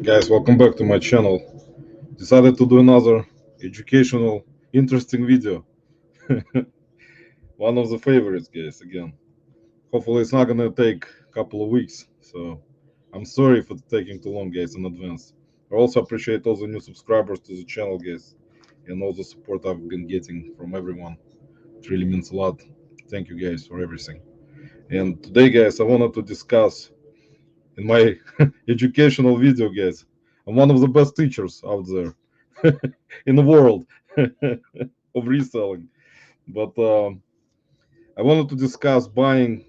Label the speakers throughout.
Speaker 1: Guys, welcome back to my channel. Decided to do another educational, interesting video. One of the favorites, guys, again. Hopefully it's not gonna take a couple of weeks, so I'm sorry for taking too long, guys, in advance. I also appreciate all the new subscribers to the channel, guys, and all the support I've been getting from everyone. It really means a lot. Thank you, guys, for everything. And today, guys, I wanted to discuss in my educational video, guys. I'm one of the best teachers out there in the world of reselling. But I wanted to discuss buying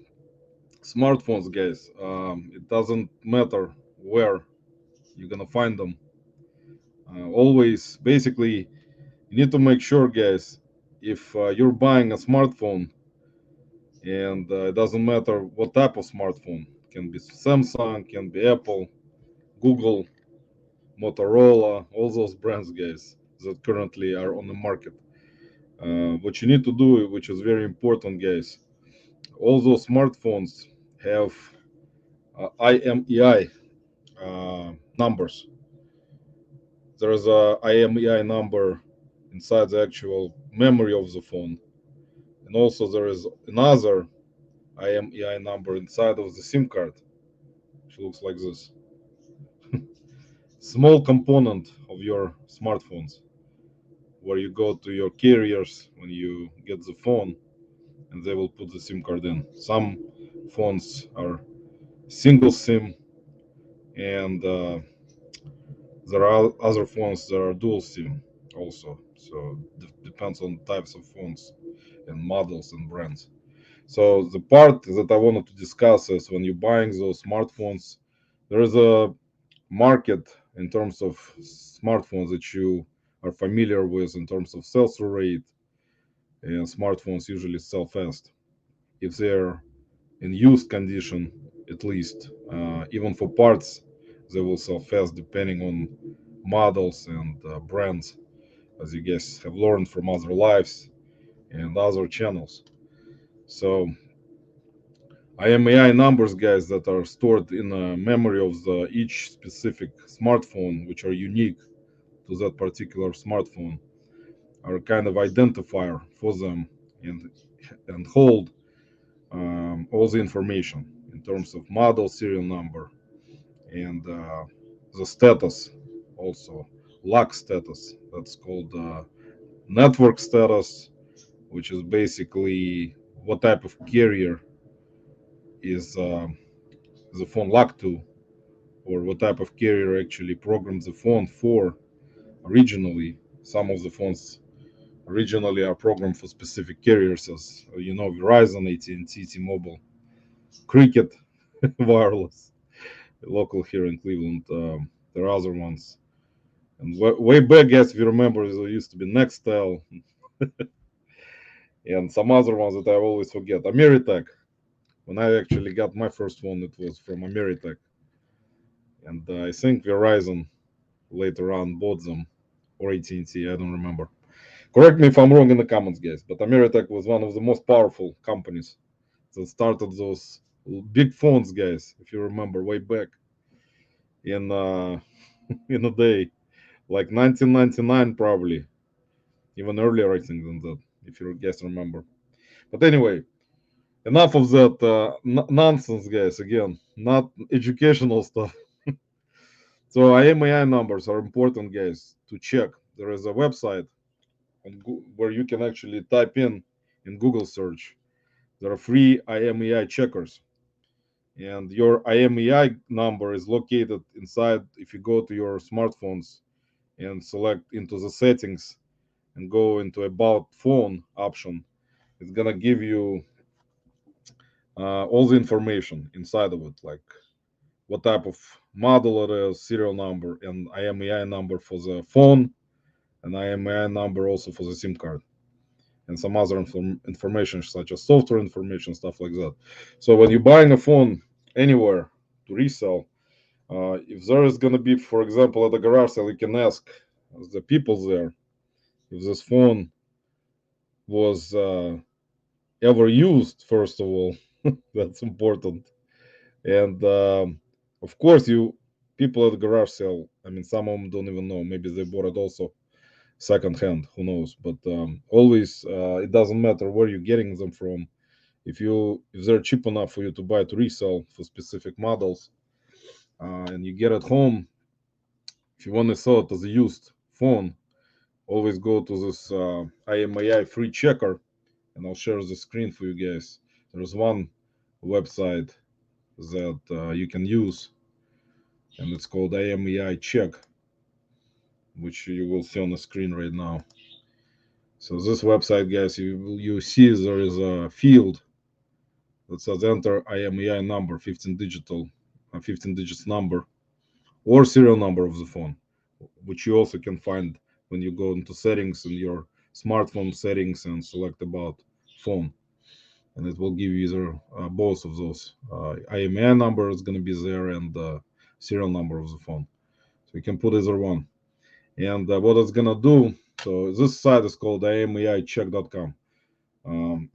Speaker 1: smartphones, guys. It doesn't matter where you're gonna find them. Always, basically, you need to make sure, guys, if you're buying a smartphone, and it doesn't matter what type of smartphone, can be Samsung, can be Apple, Google, Motorola, all those brands, guys, that currently are on the market. What you need to do, which is very important, guys, all those smartphones have IMEI numbers. There is a IMEI number inside the actual memory of the phone, and also there is another IMEI number inside of the SIM card, which looks like this. Small component of your smartphones, where you go to your carriers when you get the phone, and they will put the SIM card in. Some phones are single SIM, and there are other phones that are dual SIM also. So depends on types of phones and models and brands. So the part that I wanted to discuss is when you're buying those smartphones, there is a market in terms of smartphones that you are familiar with in terms of sell-through rate, and smartphones usually sell fast if they're in used condition, at least. Even for parts, they will sell fast depending on models and brands, as you guys have learned from other lives and other channels. So IMEI numbers, guys, that are stored in the memory of each specific smartphone, which are unique to that particular smartphone, are a kind of identifier for them, and hold all the information in terms of model, serial number, and the status, also lock status. That's called network status, which is basically what type of carrier is the phone locked to, or what type of carrier actually programs the phone for originally. Some of the phones originally are programmed for specific carriers, as Verizon, AT&T, T-Mobile, Cricket, Wireless, local here in Cleveland. There are other ones. And way back, guys, if you remember, there used to be Nextel and some other ones that I always forget. Ameritech. When I actually got my first one, it was from Ameritech. And I think Verizon later on bought them, or AT&T, I don't remember. Correct me if I'm wrong in the comments, guys, but Ameritech was one of the most powerful companies that started those big phones, guys, if you remember way back in in a day, like 1999 probably, even earlier I think than that, if you guys remember. But anyway, enough of that nonsense, guys. Again, not educational stuff. So IMEI numbers are important, guys, to check. There is a website where you can actually type in Google search. There are free IMEI checkers, and your IMEI number is located inside. If you go to your smartphones and select into the settings and go into about phone option, it's gonna give you all the information inside of it, like what type of model it is, serial number, and IMEI number for the phone, and IMEI number also for the SIM card, and some other information such as software information, stuff like that. So when you're buying a phone anywhere to resell, if there is going to be, for example, at a garage sale, you can ask the people there if this phone was ever used, first of all. That's important. And of course, you people at the garage sale, I mean, some of them don't even know. Maybe they bought it also second hand. Who knows? But always, it doesn't matter where you're getting them from. If they're cheap enough for you to buy to resell for specific models, and you get it home, if you want to sell it as a used phone, always go to this IMAI free checker, and I'll share the screen for you guys. There's one website that you can use, and it's called IMEI check, which you will see on the screen right now. So this website, guys, you see there is a field that says enter IMEI number, 15 digits number, or serial number of the phone, which you also can find when you go into settings in your smartphone settings and select about phone, and it will give you either both of those. IMEI number is going to be there, and serial number of the phone. So you can put either one. And what it's gonna do, so this site is called imeicheck.com.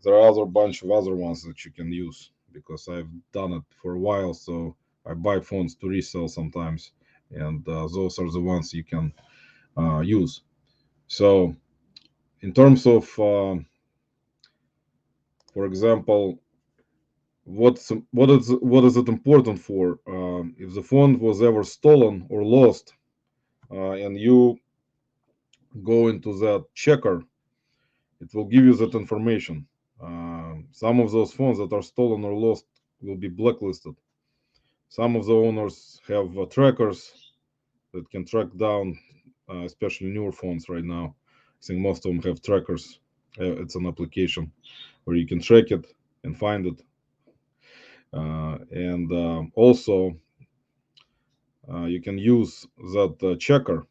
Speaker 1: There are other bunch of other ones that you can use because I've done it for a while. So I buy phones to resell sometimes, and those are the ones you can use. So in terms of, for example, what is it important for? If the phone was ever stolen or lost, and you go into that checker, it will give you that information. Some of those phones that are stolen or lost will be blacklisted. Some of the owners have trackers that can track down, especially newer phones right now. I think most of them have trackers. It's an application where you can track it and find it. And also, you can use that checker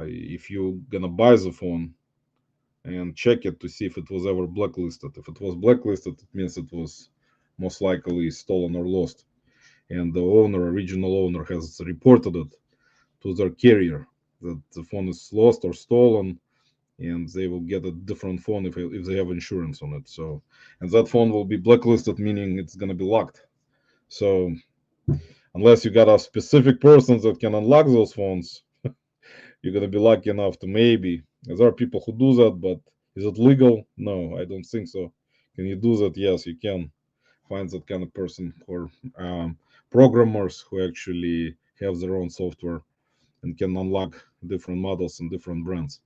Speaker 1: if you're gonna buy the phone and check it to see if it was ever blacklisted. If it was blacklisted, it means it was most likely stolen or lost, and the original owner, has reported it to their carrier that the phone is lost or stolen, and they will get a different phone if they have insurance on it. So, and that phone will be blacklisted, meaning it's gonna be locked. So, unless you got a specific person that can unlock those phones, you're gonna be lucky enough to maybe. There are people who do that, but is it legal? No, I don't think so. Can you do that? Yes, you can find that kind of person, or programmers who actually have their own software and can unlock different models and different brands.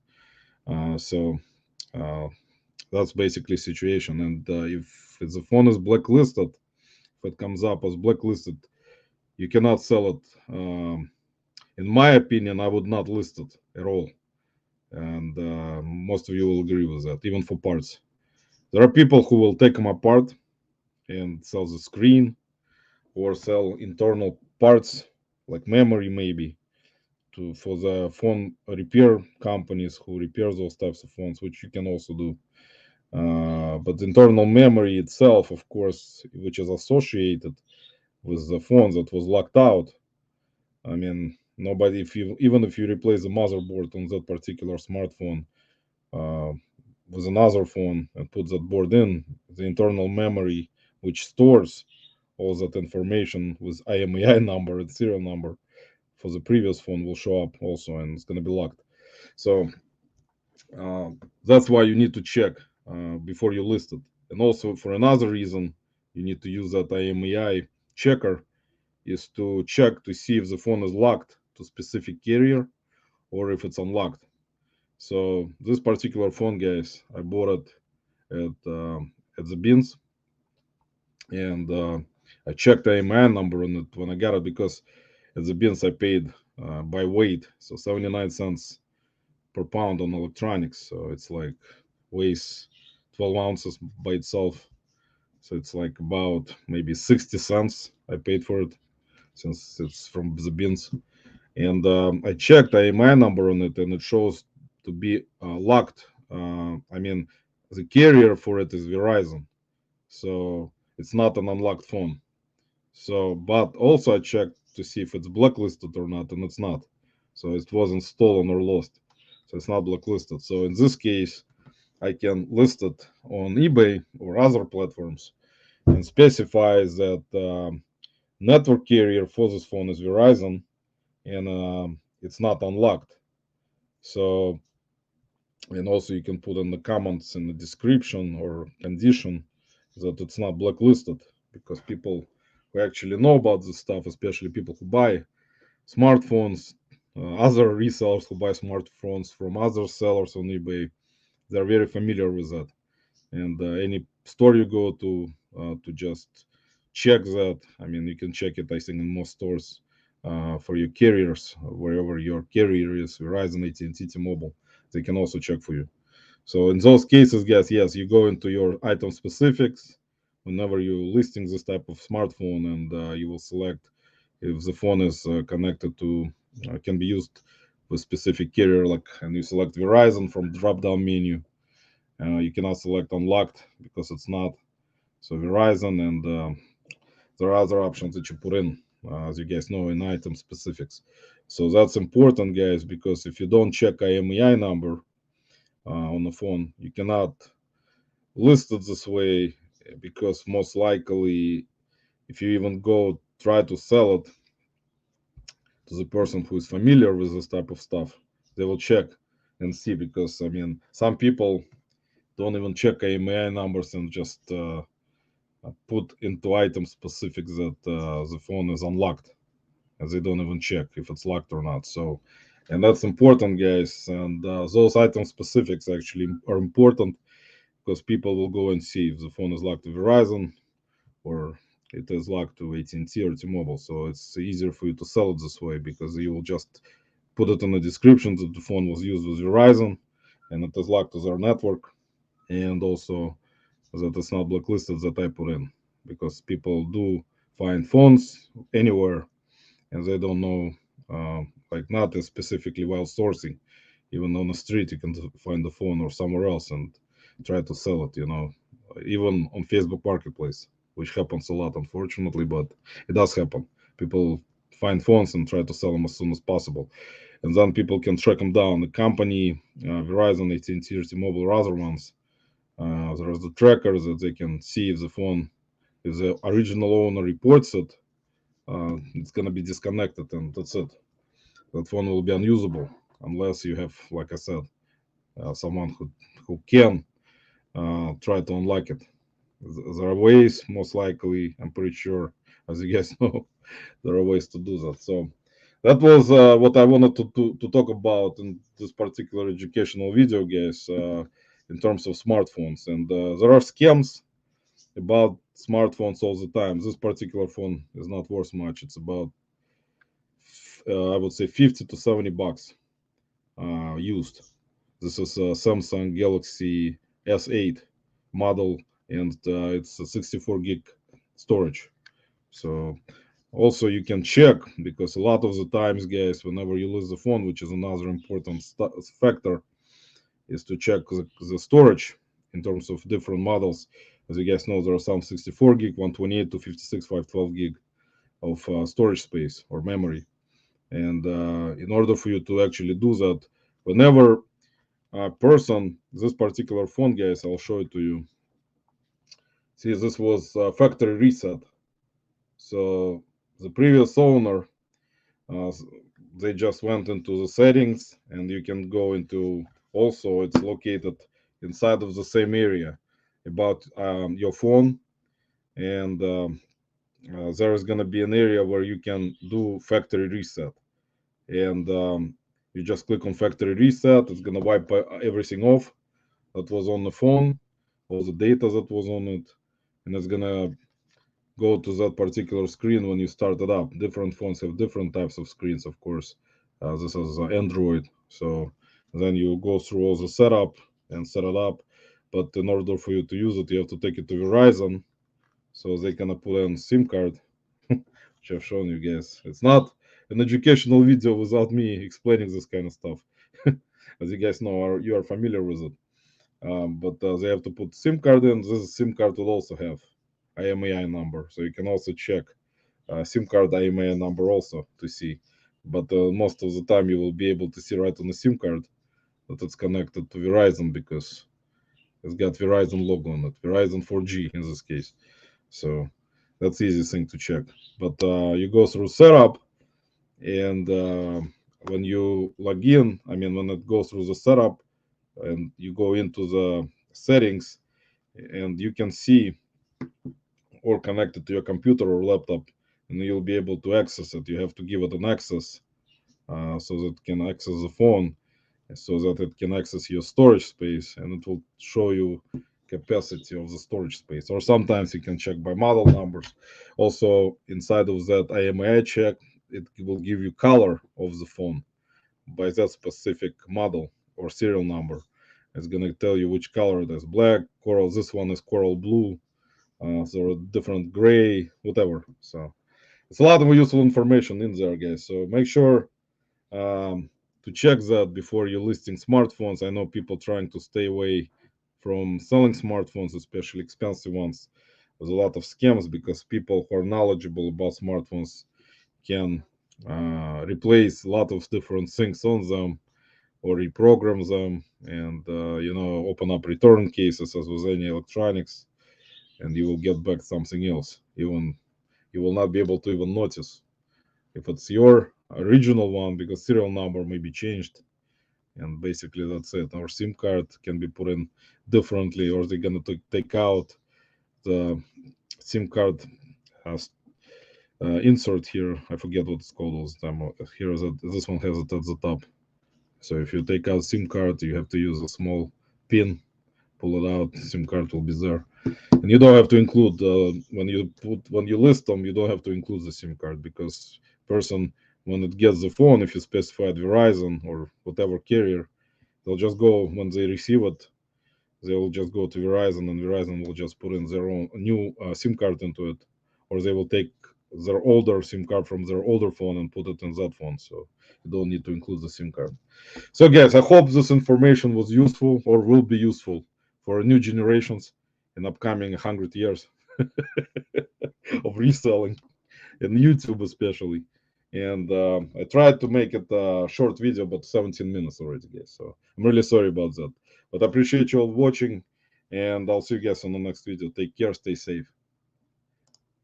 Speaker 1: So uh, that's basically situation. And if the phone is blacklisted, if it comes up as blacklisted, you cannot sell it. In my opinion, I would not list it at all, and most of you will agree with that, even for parts. There are people who will take them apart and sell the screen or sell internal parts like memory maybe for the phone repair companies who repair those types of phones, which you can also do. But the internal memory itself, of course, which is associated with the phone that was locked out, I mean, nobody, if you even if you replace the motherboard on that particular smartphone uh, with another phone and put that board in, the internal memory which stores all that information with IMEI number and serial number for the previous phone will show up also, and it's going to be locked. So uh, that's why you need to check before you list it. And also for another reason, you need to use that IMEI checker is to check to see if the phone is locked to specific carrier or if it's unlocked. So this particular phone, guys, I bought it at the bins, and I checked the IMEI number on it when I got it because at the bins I paid by weight, so 79 cents per pound on electronics. So it's like weighs 12 ounces by itself. So it's like about maybe 60 cents I paid for it since it's from the bins. And I checked IMI number on it, and it shows to be locked. I mean, the carrier for it is Verizon, so it's not an unlocked phone. So, but also I checked to see if it's blacklisted or not, and it's not. So it wasn't stolen or lost. So it's not blacklisted. So in this case, I can list it on eBay or other platforms and specify that network carrier for this phone is Verizon, and it's not unlocked. So, and also you can put in the comments in the description or condition that it's not blacklisted, because people who actually know about this stuff, especially people who buy smartphones, other resellers who buy smartphones from other sellers on eBay, they're very familiar with that. And any store you go to just check that. I mean, you can check it, I think, in most stores for your carriers, wherever your carrier is, Verizon, AT&T, T-Mobile, they can also check for you. So in those cases, guys, yes, you go into your item specifics whenever you're listing this type of smartphone, and you will select if the phone is connected to, can be used with specific carrier, like, and you select Verizon from drop down menu. You cannot select unlocked because it's not. So Verizon, and there are other options that you put in, as you guys know, in item specifics. So that's important, guys, because if you don't check IMEI number on the phone, you cannot list it this way, because most likely, if you even go try to sell it to the person who is familiar with this type of stuff, they will check and see, because I mean, some people don't even check IMEI numbers and just put into item specifics that the phone is unlocked, as they don't even check if it's locked or not. So, and that's important, guys. And those item specifics actually are important, because people will go and see if the phone is locked to Verizon or it is locked to AT&T or T-Mobile. So it's easier for you to sell it this way, because you will just put it in the description that the phone was used with Verizon and it is locked to their network, and also that it's not blacklisted that I put in, because people do find phones anywhere and they don't know, like, not specifically while sourcing. Even on the street, you can find the phone or somewhere else and try to sell it, even on Facebook Marketplace, which happens a lot, unfortunately, but it does happen. People find phones and try to sell them as soon as possible. And then people can track them down. The company, Verizon, AT&T, T-Mobile, or other ones, there's the trackers that they can see if the phone, if the original owner reports it, it's going to be disconnected, and that's it. That phone will be unusable unless you have, like I said, someone who can try to unlock it. There are ways, most likely, I'm pretty sure, as you guys know, there are ways to do that. So that was what I wanted to talk about in this particular educational video, guys, in terms of smartphones. And there are scams about smartphones all the time. This particular phone is not worth much. It's about, I would say, 50 to 70 bucks used. This is a Samsung Galaxy S8 model, and it's a 64 gig storage. So also you can check, because a lot of the times, guys, whenever you lose the phone, which is another important factor, is to check the storage in terms of different models. As you guys know, there are some 64 gig, 128 to 56, 512 gig of storage space or memory. And in order for you to actually do that, whenever a person, this particular phone, guys, I'll show it to you. See, this was factory reset. So the previous owner, uh, they just went into the settings, and you can go into, also it's located inside of the same area about your phone, and there is going to be an area where you can do factory reset, and you just click on factory reset. It's going to wipe everything off that was on the phone, all the data that was on it, and it's going to go to that particular screen when you start it up. Different phones have different types of screens, of course. This is Android, so then you go through all the setup and set it up. But in order for you to use it, you have to take it to Verizon, so they can put in SIM card, which I've shown you guys. It's not an educational video without me explaining this kind of stuff. As you guys know, you are familiar with it. But they have to put SIM card in. This SIM card will also have IMEI number, so you can also check SIM card IMEI number also to see. But most of the time, you will be able to see right on the SIM card that it's connected to Verizon, because it's got Verizon logo on it, Verizon 4G in this case. So that's easy thing to check. But you go through setup, And when you log in, I mean, when it goes through the setup and you go into the settings, and you can see or connect it to your computer or laptop, and you'll be able to access it. You have to give it an access so that it can access the phone, so that it can access your storage space, and it will show you capacity of the storage space. Or sometimes you can check by model numbers. Also, inside of that IMEI check, it will give you color of the phone by that specific model or serial number. It's going to tell you which color it is: black, coral. This one is coral blue. So different gray, whatever. So it's a lot of useful information in there, guys. So make sure to check that before you're listing smartphones. I know people trying to stay away from selling smartphones, especially expensive ones. There's a lot of scams because people who are knowledgeable about smartphones can replace a lot of different things on them or reprogram them, and open up return cases as with any electronics, and you will get back something else. Even you will not be able to even notice if it's your original one, because serial number may be changed, and basically that's it. Our SIM card can be put in differently, or they're gonna take out the SIM card has insert here. I forget what it's called all the time. Here is this one has it at the top. So if you take out SIM card, you have to use a small pin, pull it out, SIM card will be there. And you don't have to include when you list them, you don't have to include the SIM card, because person, when it gets the phone, if you specified Verizon or whatever carrier, they'll just go, when they receive it, they will just go to Verizon, and Verizon will just put in their own new SIM card into it, or they will take their older SIM card from their older phone and put it in that phone. So you don't need to include the SIM card. So guys, I hope this information was useful or will be useful for new generations in upcoming 100 years of reselling, and YouTube especially. And I tried to make it a short video, but 17 minutes already, guys. So I'm really sorry about that. But I appreciate you all watching, and I'll see you guys on the next video. Take care, stay safe.